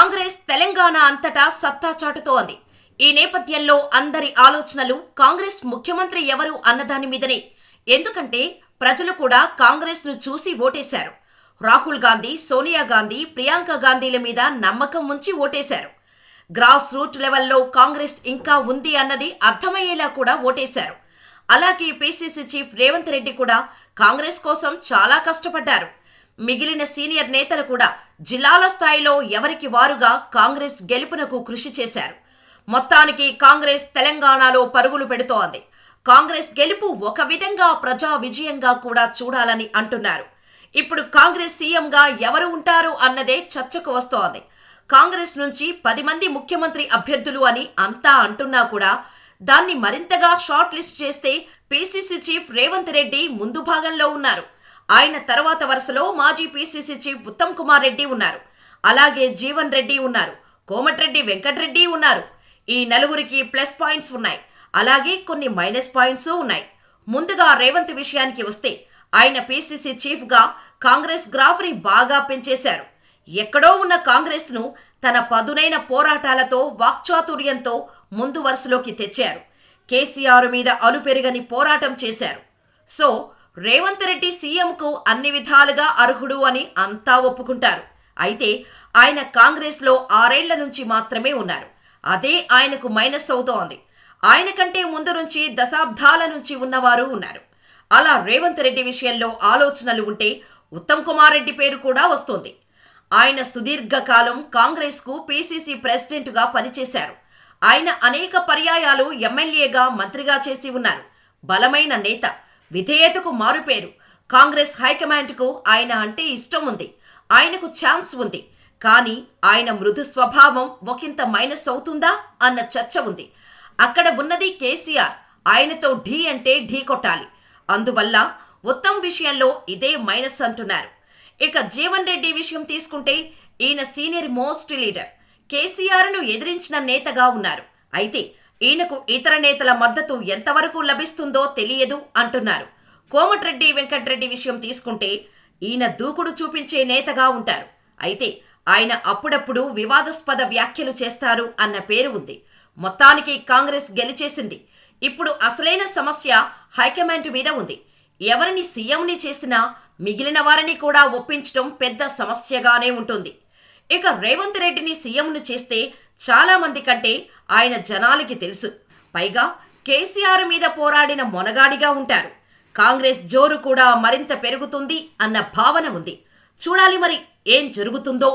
కాంగ్రెస్ తెలంగాణ అంతటా సత్తా చాటుతోంది. ఈ నేపథ్యంలో అందరి ఆలోచనలు కాంగ్రెస్ ముఖ్యమంత్రి ఎవరు అన్నదాని మీదనే. ఎందుకంటే ప్రజలు కూడా కాంగ్రెస్ ను చూసి ఓటేశారు. రాహుల్ గాంధీ, సోనియా గాంధీ, ప్రియాంక గాంధీల మీద నమ్మకం ఉంచి ఓటేశారు. గ్రాస్ రూట్ లెవెల్లో కాంగ్రెస్ ఇంకా ఉంది అన్నది అర్థమయ్యేలా కూడా ఓటేశారు. అలాగే పిసిసి చీఫ్ రేవంత్ రెడ్డి కూడా కాంగ్రెస్ కోసం చాలా కష్టపడ్డారు. మిగిలిన సీనియర్ నేతలు కూడా జిల్లాల స్థాయిలో ఎవరికి వారుగా కాంగ్రెస్ గెలుపునకు కృషి చేశారు. మొత్తానికి కాంగ్రెస్ తెలంగాణలో పరుగులు పెడుతోంది. కాంగ్రెస్ గెలుపు ఒక విధంగా ప్రజా విజయంగా కూడా చూడాలని అంటున్నారు. ఇప్పుడు కాంగ్రెస్ సీఎంగా ఎవరు ఉంటారు అన్నదే చర్చకు వస్తోంది. కాంగ్రెస్ నుంచి 10 మంది ముఖ్యమంత్రి అభ్యర్థులు అని అంతా అంటున్నా కూడా దాన్ని మరింతగా షార్ట్ లిస్ట్ చేస్తే పిసిసి చీఫ్ రేవంత్ రెడ్డి ముందు భాగంలో ఉన్నారు. ఆయన తర్వాత వరుసలో మాజీ పిసిసి చీఫ్ ఉత్తమ్ కుమార్ రెడ్డి ఉన్నారు. అలాగే జీవన్ రెడ్డి ఉన్నారు. కోమటిరెడ్డి వెంకటరెడ్డి ఉన్నారు. ఈ నలుగురికి ప్లస్ పాయింట్స్ ఉన్నాయి. అలాగే కొన్ని మైనస్ పాయింట్స్ ఉన్నాయి. ముందుగా రేవంత్ విషయానికి వస్తే ఆయన పిసిసి చీఫ్గా కాంగ్రెస్ గ్రాఫ్ని బాగా పెంచేశారు. ఎక్కడో ఉన్న కాంగ్రెస్ను తన పదునైన పోరాటాలతో, వాక్చాతుర్యంతో ముందు వరుసలోకి తెచ్చారు. కేసీఆర్ మీద అలుపెరగని పోరాటం చేశారు. సో రేవంత్ రెడ్డి సీఎంకు అన్ని విధాలుగా అర్హుడు అని అంతా ఒప్పుకుంటారు. అయితే ఆయన కాంగ్రెస్లో 6 ఏళ్ల నుంచి మాత్రమే ఉన్నారు. అదే ఆయనకు మైనస్ అవుతోంది. ఆయన కంటే ముందు నుంచి దశాబ్దాల నుంచి ఉన్నవారు ఉన్నారు. అలా రేవంత్ రెడ్డి విషయంలో ఆలోచనలు ఉంటే ఉత్తమ్ కుమార్ రెడ్డి పేరు కూడా వస్తోంది. ఆయన సుదీర్ఘకాలం కాంగ్రెస్కు పిసిసి ప్రెసిడెంట్గా పనిచేశారు. ఆయన అనేక పర్యాయాలు ఎమ్మెల్యేగా, మంత్రిగా చేసి ఉన్నారు. బలమైన నేత, విధేయతకు మారుపేరు. కాంగ్రెస్ హైకమాండ్కు ఆయన అంటే ఇష్టం ఉంది. ఆయనకు ఛాన్స్ ఉంది. కానీ ఆయన మృదు స్వభావం ఒకంత మైనస్ అవుతుందా అన్న చర్చ ఉంది. అక్కడ ఉన్నది కేసీఆర్. ఆయనతో ఢీ అంటే ఢీ కొట్టాలి. అందువల్ల ఉత్తమ్ విషయంలో ఇదే మైనస్ అంటున్నారు. ఇక జీవన్ రెడ్డి విషయం తీసుకుంటే ఈయన సీనియర్ మోస్ట్ లీడర్. కేసీఆర్ను ఎదిరించిన నేతగా ఉన్నారు. అయితే ఈయనకు ఇతర నేతల మద్దతు ఎంతవరకు లభిస్తుందో తెలియదు అంటున్నారు. కోమటిరెడ్డి వెంకటరెడ్డి విషయం తీసుకుంటే ఈయన దూకుడు చూపించే నేతగా ఉంటారు. అయితే ఆయన అప్పుడప్పుడు వివాదాస్పద వ్యాఖ్యలు చేస్తారు అన్న పేరు ఉంది. మొత్తానికి కాంగ్రెస్ గెలిచేసింది. ఇప్పుడు అసలైన సమస్య హైకమాండ్ మీద ఉంది. ఎవరిని సీఎంని చేసినా మిగిలిన వారిని కూడా ఒప్పించడం పెద్ద సమస్యగానే ఉంటుంది. ఇక రేవంత్ రెడ్డిని సీఎంను చేస్తే చాలా మంది కంటే ఆయన జనాలకి తెలుసు. పైగా కేసీఆర్ మీద పోరాడిన మొనగాడిగా ఉంటారు. కాంగ్రెస్ జోరు కూడా మరింత పెరుగుతుంది అన్న భావన ఉంది. చూడాలి మరి ఏం జరుగుతుందో.